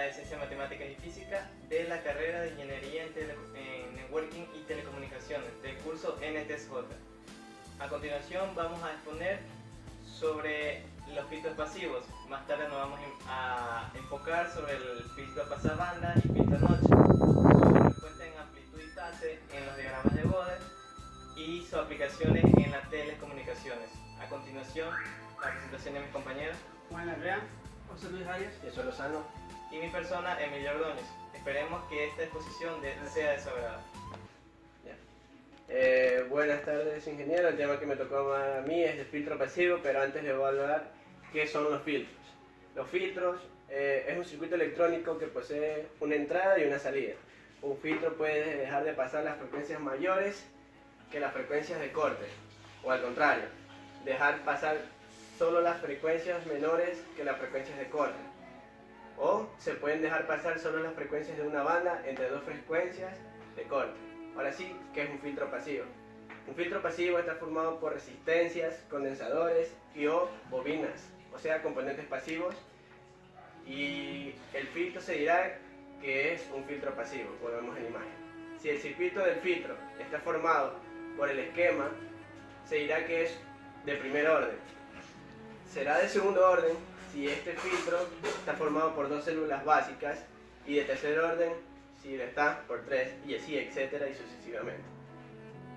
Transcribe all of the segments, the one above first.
de Ciencias Matemáticas y Física de la carrera de Ingeniería en Networking y Telecomunicaciones del curso NTSJ. A continuación vamos a exponer sobre los filtros pasivos. Más tarde nos vamos a enfocar sobre el filtro pasabanda y filtro noche, su respuesta en amplitud y fase en los diagramas de Bode y sus aplicaciones en las telecomunicaciones. A continuación, la presentación de mis compañeros. Juan Larrea, José Luis Arias, Jesús Lozano y mi persona, Emilio Ordóñez. Esperemos que esta exposición sea de su agrado. Buenas tardes, ingeniero. El tema que me tocó a mí es el filtro pasivo, pero antes les voy a hablar qué son los filtros. Los filtros es un circuito electrónico que posee una entrada y una salida. Un filtro puede dejar de pasar las frecuencias mayores que las frecuencias de corte, o al contrario, dejar pasar solo las frecuencias menores que las frecuencias de corte. O se pueden dejar pasar solo las frecuencias de una banda entre dos frecuencias de corte. Ahora sí, ¿qué es un filtro pasivo? Un filtro pasivo está formado por resistencias, condensadores y o bobinas, o sea, componentes pasivos. Y el filtro se dirá que es un filtro pasivo, como vemos en la imagen. Si el circuito del filtro está formado por el esquema, se dirá que es de primer orden. Será de segundo orden si este filtro está formado por dos células básicas, y de tercer orden si lo está por tres, y así, etcétera, y sucesivamente.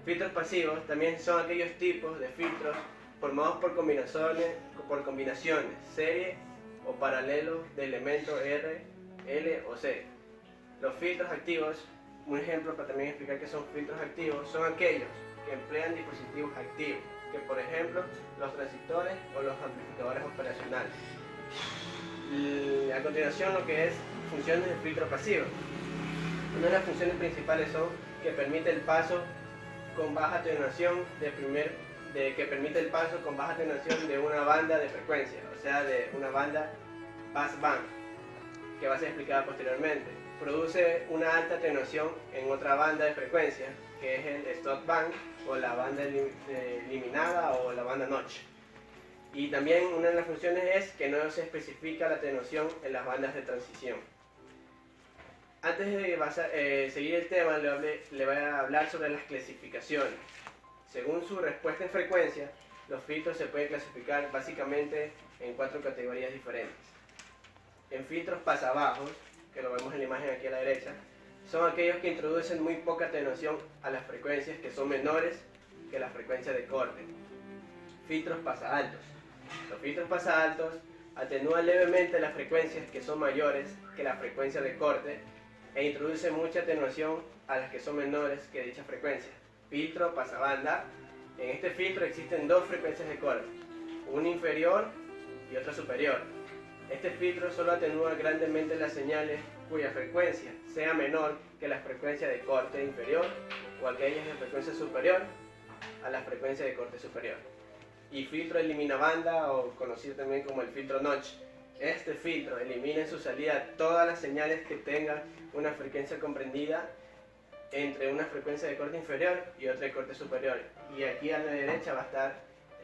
Filtros pasivos también son aquellos tipos de filtros formados por combinaciones serie o paralelo de elementos R, L o C. Los filtros activos, un ejemplo para también explicar qué son filtros activos, son aquellos que emplean dispositivos activos, que por ejemplo los transistores o los amplificadores operacionales. Y a continuación, lo que es funciones del filtro pasivo. Una de las funciones principales son que permite el paso con baja atenuación de una banda de frecuencia, o sea, de una banda passband, que va a ser explicada posteriormente. Produce una alta atenuación en otra banda de frecuencia, que es el stopband o la banda eliminada o la banda notch. Y también una de las funciones es que no se especifica la atenuación en las bandas de transición. Antes de seguir el tema, le voy a hablar sobre las clasificaciones. Según su respuesta en frecuencia, los filtros se pueden clasificar básicamente en 4 categorías diferentes. En filtros pasabajos, que lo vemos en la imagen aquí a la derecha, son aquellos que introducen muy poca atenuación a las frecuencias que son menores que la frecuencia de corte. Filtros pasaaltos. Los filtros pasaaltos atenúan levemente las frecuencias que son mayores que la frecuencia de corte e introducen mucha atenuación a las que son menores que dicha frecuencia. Filtro pasabanda. En este filtro existen dos frecuencias de corte, una inferior y otra superior. Este filtro solo atenúa grandemente las señales cuya frecuencia sea menor que la frecuencia de corte inferior o aquellas de frecuencia superior a la frecuencia de corte superior. Y filtro elimina banda, o conocido también como el filtro notch. Este filtro elimina en su salida todas las señales que tengan una frecuencia comprendida entre una frecuencia de corte inferior y otra de corte superior. Y aquí a la derecha va a estar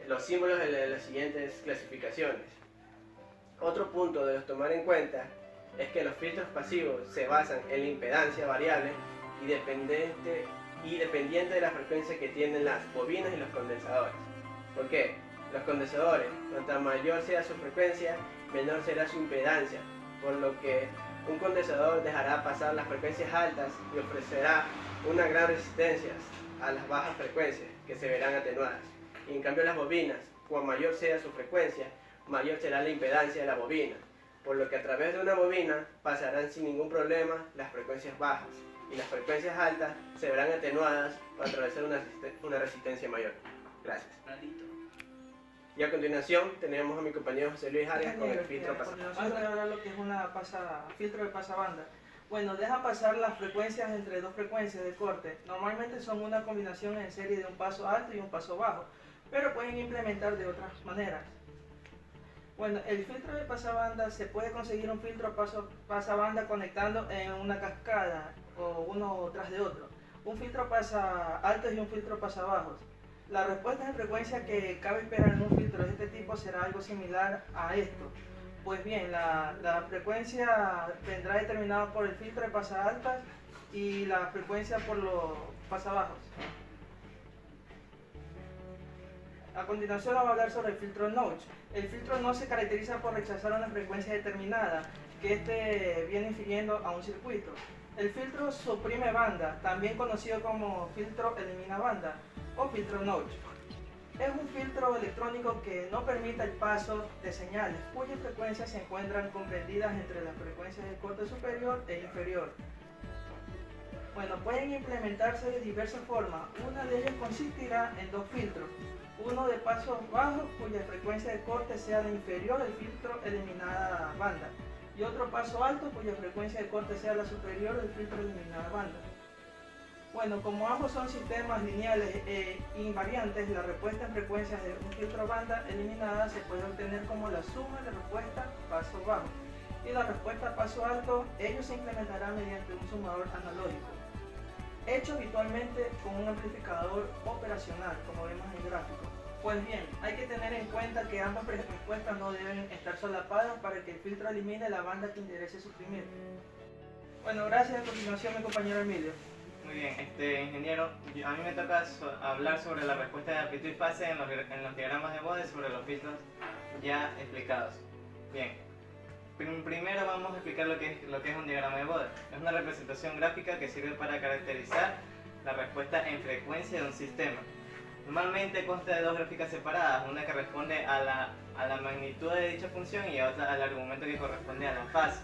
los símbolos de las siguientes clasificaciones. Otro punto de tomar en cuenta es que los filtros pasivos se basan en la impedancia variable y dependiente de la frecuencia que tienen las bobinas y los condensadores. ¿Por qué? Los condensadores, cuanto mayor sea su frecuencia, menor será su impedancia, por lo que un condensador dejará pasar las frecuencias altas y ofrecerá una gran resistencia a las bajas frecuencias, que se verán atenuadas. Y en cambio las bobinas, cuanto mayor sea su frecuencia, mayor será la impedancia de la bobina, por lo que a través de una bobina pasarán sin ningún problema las frecuencias bajas, y las frecuencias altas se verán atenuadas para atravesar una resistencia mayor. Gracias. Y a continuación tenemos a mi compañero José Luis Arias con el filtro pasabanda. Vamos a hablar lo que es filtro de pasabanda. Bueno, deja pasar las frecuencias entre dos frecuencias de corte. Normalmente son una combinación en serie de un paso alto y un paso bajo, pero pueden implementar de otras maneras. Bueno, el filtro de pasabanda, se puede conseguir un filtro pasabanda conectando en una cascada o uno tras de otro. Un filtro pasa altos y un filtro pasa bajos. La respuesta de frecuencia que cabe esperar en un filtro de este tipo será algo similar a esto. Pues bien, la frecuencia vendrá determinada por el filtro de pasas altas y la frecuencia por los pasabajos. A continuación vamos a hablar sobre el filtro notch. El filtro notch se caracteriza por rechazar una frecuencia determinada que éste viene infiriendo a un circuito. El filtro suprime banda, también conocido como filtro elimina banda o filtro notch. Es un filtro electrónico que no permite el paso de señales, cuyas frecuencias se encuentran comprendidas entre las frecuencias de corte superior e inferior. Bueno, pueden implementarse de diversas formas. Una de ellas consistirá en dos filtros. Uno de pasos bajos, cuya frecuencia de corte sea la inferior al filtro eliminada banda. Y otro paso alto, cuya frecuencia de corte sea la superior al filtro eliminada banda. Bueno, como ambos son sistemas lineales e invariantes, la respuesta en frecuencias de un filtro banda eliminada se puede obtener como la suma de respuesta paso bajo. Y la respuesta paso alto, ello se implementará mediante un sumador analógico, hecho habitualmente con un amplificador operacional, como vemos en el gráfico. Pues bien, hay que tener en cuenta que ambas respuestas no deben estar solapadas para que el filtro elimine la banda que interese suprimir. Bueno, gracias. A continuación mi compañero Emilio. Muy bien, ingeniero, a mí me toca hablar sobre la respuesta de amplitud y fase en los diagramas de Bode sobre los filtros ya explicados. Bien, primero vamos a explicar lo que es un diagrama de Bode. Es una representación gráfica que sirve para caracterizar la respuesta en frecuencia de un sistema. Normalmente consta de dos gráficas separadas, una que responde a la magnitud de dicha función y otra al argumento que corresponde a la fase.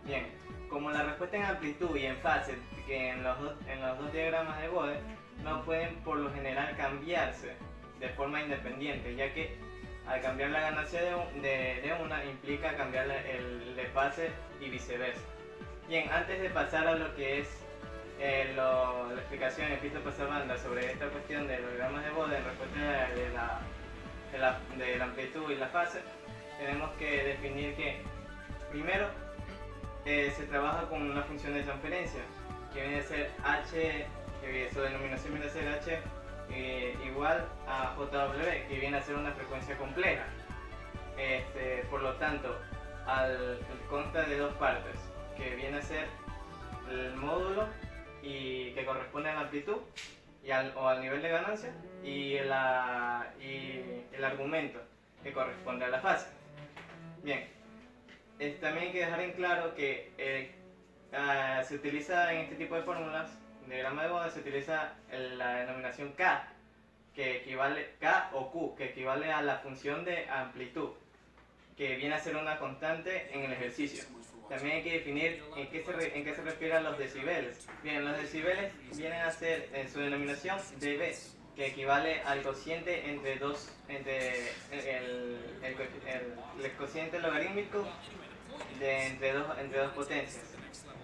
Bien, como la respuesta en amplitud y en fase que en los dos diagramas de Bode no pueden por lo general cambiarse de forma independiente, ya que al cambiar la ganancia de una implica cambiar el de fase y viceversa. Bien, antes de pasar a lo que es la explicación en filtro pasabanda sobre esta cuestión de los diagramas de Bode en respuesta de la amplitud y la fase, tenemos que definir que primero se trabaja con una función de transferencia que viene a ser h, que su denominación viene a ser h igual a jw, que viene a ser una frecuencia compleja. Por lo tanto, consta de dos partes, que viene a ser el módulo y que corresponde a la amplitud o al nivel de ganancia y el argumento que corresponde a la fase. Bien, también hay que dejar en claro que se utiliza en este tipo de fórmulas de diagrama de Bode, se utiliza la denominación K, que equivale K o Q, que equivale a la función de amplitud, que viene a ser una constante en el ejercicio. También hay que definir en qué se refiere a los decibeles. Bien, los decibeles vienen a ser en su denominación dB, que equivale al cociente entre el cociente logarítmico entre dos potencias,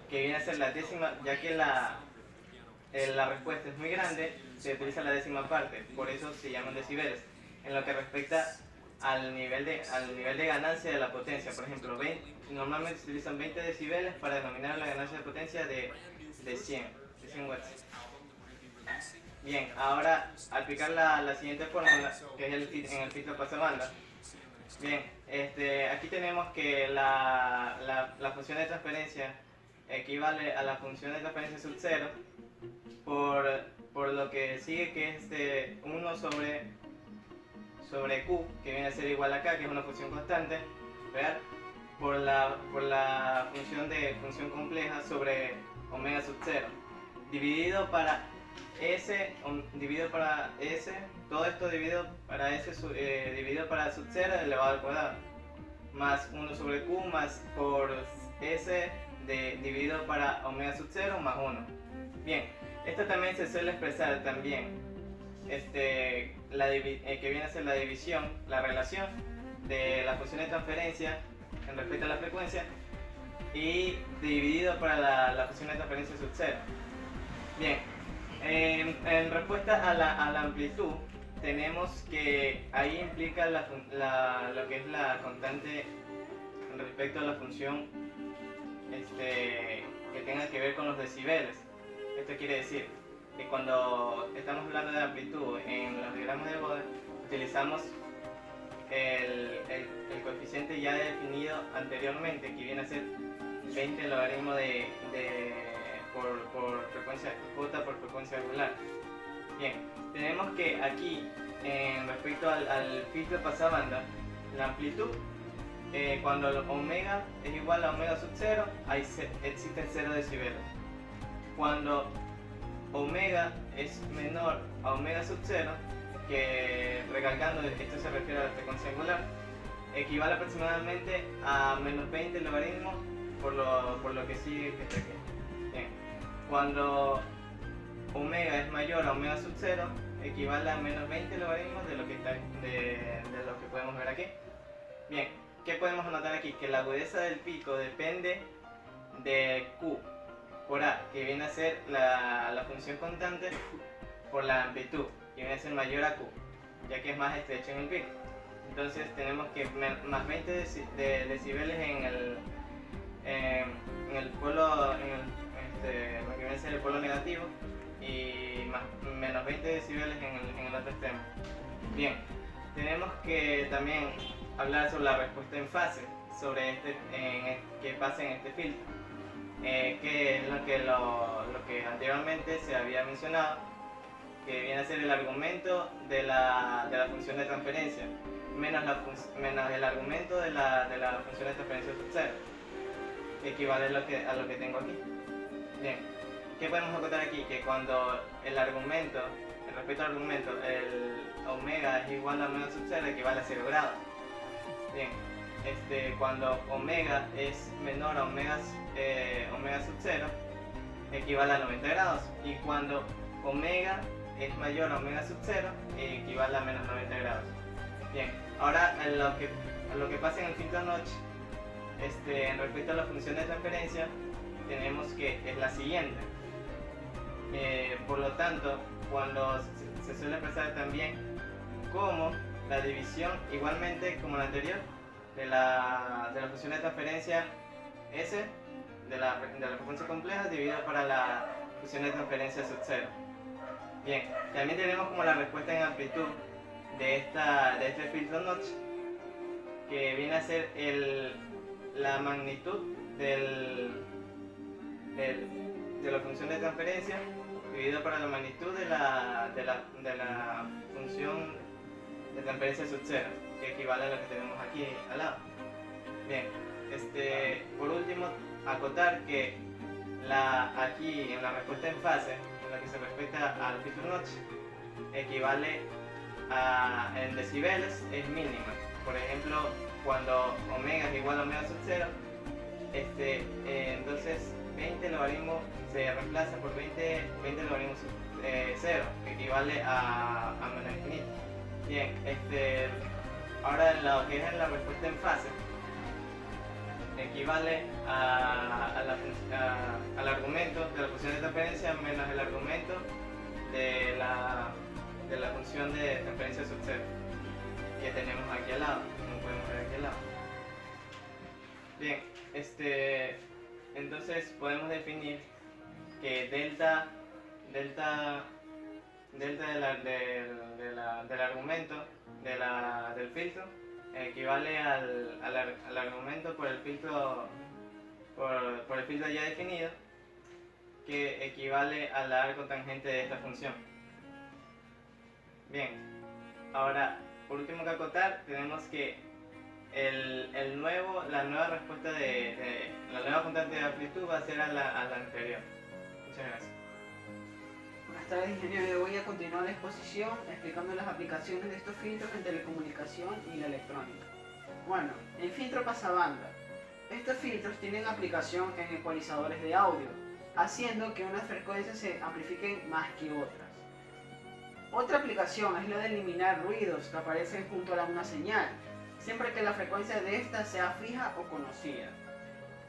que viene a ser la décima, ya que la respuesta es muy grande, se utiliza la décima parte, por eso se llaman decibeles. En lo que respecta al nivel de ganancia de la potencia, por ejemplo, normalmente se utilizan 20 decibeles para denominar la ganancia de potencia de 100 watts. Bien, ahora aplicar la siguiente fórmula, que es en el filtro pasabanda. Bien, aquí tenemos que la función de transferencia equivale a la función de transferencia sub 0 por lo que sigue, que es 1 sobre Q, que viene a ser igual a K, que es una función constante real, por la función compleja sobre omega sub 0, dividido para S, todo esto dividido para S, dividido para sub 0 elevado al cuadrado, más 1 sobre Q más por S dividido para omega sub 0 más 1. Bien, esto también se suele expresar también, que viene a ser la división, la relación de la función de transferencia en respecto a la frecuencia y dividido para la función de transferencia sub 0. Bien, en respuesta a la amplitud, tenemos que ahí implica lo que es la constante respecto a la función que tenga que ver con los decibeles. Esto quiere decir que cuando estamos hablando de amplitud en los diagramas de Bode, utilizamos el coeficiente ya definido anteriormente, que viene a ser 20 logaritmo por frecuencia J por frecuencia angular. Bien, tenemos que aquí, respecto al filtro pasabanda, la amplitud, cuando omega es igual a omega sub 0, existen 0 decibeles. Cuando omega es menor a omega sub 0, que recalcando esto se refiere a la frecuencia angular, equivale aproximadamente a menos 20 logaritmos por lo que sigue que está aquí. Bien. Cuando omega es mayor a omega sub 0, equivale a menos 20 logaritmos de lo que podemos ver aquí. Bien, ¿qué podemos anotar aquí? Que la agudeza del pico depende de Q por A, que viene a ser la función constante por la amplitud, que viene a ser mayor a Q, ya que es más estrecho en el pico. Entonces tenemos que más 20 decibeles en el polo, lo que viene a ser el polo negativo, y menos 20 decibeles en el otro extremo. Bien, tenemos que también hablar sobre la respuesta en fase, sobre qué pasa en este filtro, que es lo que anteriormente se había mencionado, que viene a ser el argumento de la función de transferencia, menos el argumento de la función de transferencia sub 0, que equivale a lo que tengo aquí. Bien, ¿qué podemos acotar aquí? Que cuando respecto al argumento, el omega es igual a omega sub 0, equivale a 0 grados. Bien, cuando omega es menor a omega sub 0, equivale a 90 grados. Y cuando omega es mayor a omega sub 0, equivale a menos 90 grados. Bien, ahora a lo que pasa en el filtro Notch, respecto a la función de transferencia, tenemos que es la siguiente. Por lo tanto, cuando se suele expresar también como la división, igualmente como la anterior, de la función de transferencia S de la frecuencia compleja dividido para la función de transferencia sub 0. Bien, también tenemos como la respuesta en amplitud de este filtro Notch, que viene a ser la magnitud de la función de transferencia dividido para la magnitud de la función de transferencia sub 0, que equivale a lo que tenemos aquí al lado. Bien, por último, acotar que aquí en la respuesta en fase, en la que se respecta al filtro Notch, equivale en decibeles, es mínima. Por ejemplo, cuando omega es igual a omega sub 0, entonces 20 logaritmos se reemplaza por 20 logaritmos sub 0, que equivale a menos infinito. Bien, ahora en lo que es en la respuesta en fase, equivale al argumento de la función de transferencia menos el argumento de la función de transferencia sub 0, que tenemos aquí al lado, como podemos ver aquí al lado. Bien, entonces podemos definir que delta del argumento del filtro equivale al argumento por el filtro ya definido, que equivale al arco tangente de esta función. Bien, ahora por último que acotar, tenemos que la nueva respuesta la nueva constante de amplitud va a ser a la anterior. Muchas gracias. Buenas tardes, ingeniero. Voy a continuar la exposición explicando las aplicaciones de estos filtros en telecomunicación y la electrónica. Bueno, el filtro pasabanda. Estos filtros tienen aplicación en ecualizadores de audio, haciendo que unas frecuencias se amplifiquen más que otras. Otra aplicación es la de eliminar ruidos que aparecen junto a una señal, siempre que la frecuencia de esta sea fija o conocida.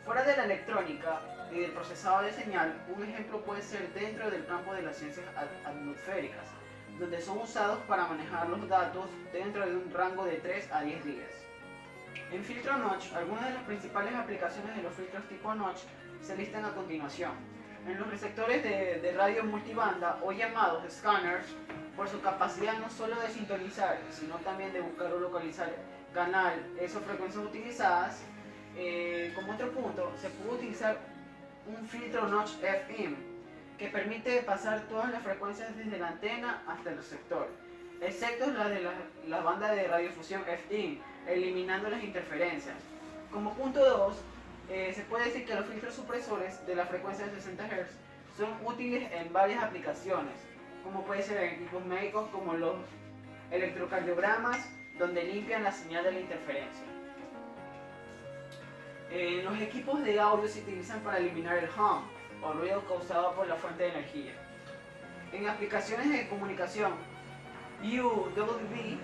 Fuera de la electrónica y del procesado de señal, un ejemplo puede ser dentro del campo de las ciencias atmosféricas, donde son usados para manejar los datos dentro de un rango de 3 a 10 días. En filtro Notch, algunas de las principales aplicaciones de los filtros tipo Notch se listan a continuación. En los receptores de radio multibanda, o llamados scanners, por su capacidad no solo de sintonizar, sino también de buscar o localizar canal, esas frecuencias utilizadas, como otro punto, se puede utilizar un filtro notch FIM, que permite pasar todas las frecuencias desde la antena hasta el receptor, excepto la de la banda de radiofusión FIN, eliminando las interferencias. Como punto 2, se puede decir que los filtros supresores de la frecuencia de 60 Hz son útiles en varias aplicaciones, como puede ser en equipos médicos como los electrocardiogramas, donde limpian la señal de la interferencia. Los equipos de audio se utilizan para eliminar el hum, o ruido causado por la fuente de energía. En aplicaciones de comunicación, UWB,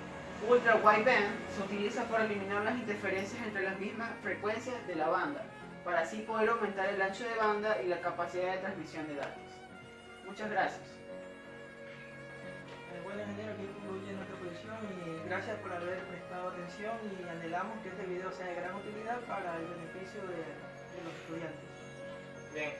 Ultra Wideband, se utiliza para eliminar las interferencias entre las mismas frecuencias de la banda, para así poder aumentar el ancho de banda y la capacidad de transmisión de datos. Muchas gracias. Bueno, ingeniero, aquí concluye nuestra exposición y gracias por haber prestado atención y anhelamos que este video sea de gran utilidad para el beneficio de los estudiantes. Bien,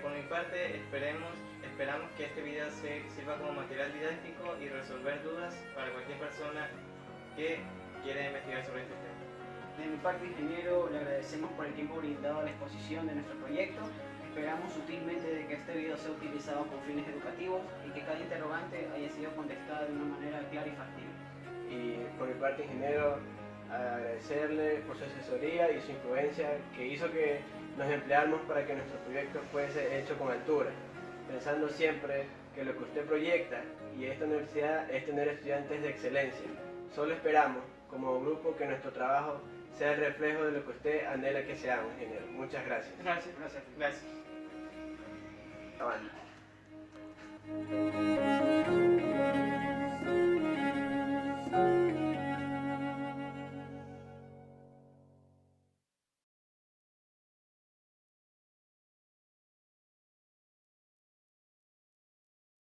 por mi parte esperamos que este video sirva como material didáctico y resolver dudas para cualquier persona que quiera investigar sobre este tema. De mi parte, ingeniero, le agradecemos por el tiempo brindado a la exposición de nuestro proyecto. Esperamos sutilmente de que este video sea utilizado con fines educativos y que cada interrogante haya sido contestada de una manera clara y factible. Y por mi parte, ingeniero, agradecerle por su asesoría y su influencia que hizo que nos empleáramos para que nuestro proyecto fuese hecho con altura, pensando siempre que lo que usted proyecta y esta universidad es tener estudiantes de excelencia. Solo esperamos, como grupo, que nuestro trabajo sea el reflejo de lo que usted anhela que seamos, ingeniero. Muchas gracias. Gracias. La banda.